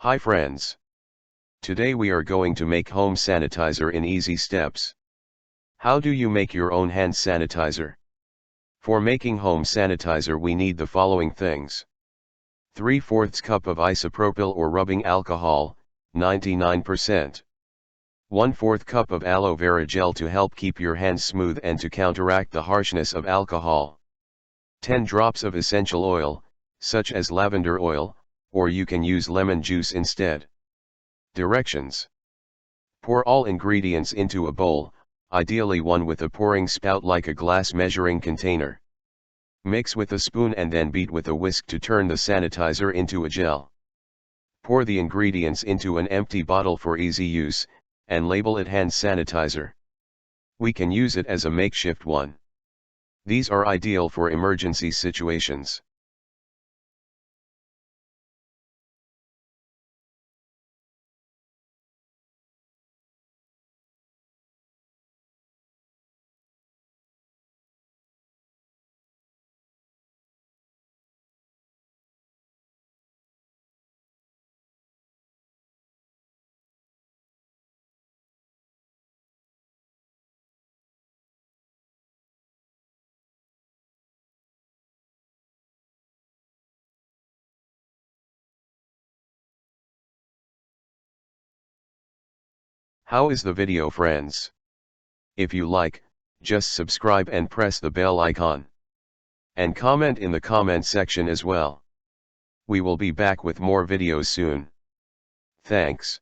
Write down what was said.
Hi friends. Today we are going to make home sanitizer in easy steps. How do you make your own hand sanitizer? For making home sanitizer we need the following things. 3/4 cup of isopropyl or rubbing alcohol, 99%. 1/4 cup of aloe vera gel to help keep your hands smooth and to counteract the harshness of alcohol. 10 drops of essential oil, such as lavender oil, or you can use lemon juice instead. Directions. Pour all ingredients into a bowl, ideally one with a pouring spout like a glass measuring container. Mix with a spoon and then beat with a whisk to turn the sanitizer into a gel. Pour the ingredients into an empty bottle for easy use, and label it hand sanitizer. We can use it as a makeshift one. These are ideal for emergency situations. How is the video, friends? If you like, just subscribe and press the bell icon. And comment in the comment section as well. We will be back with more videos soon. Thanks.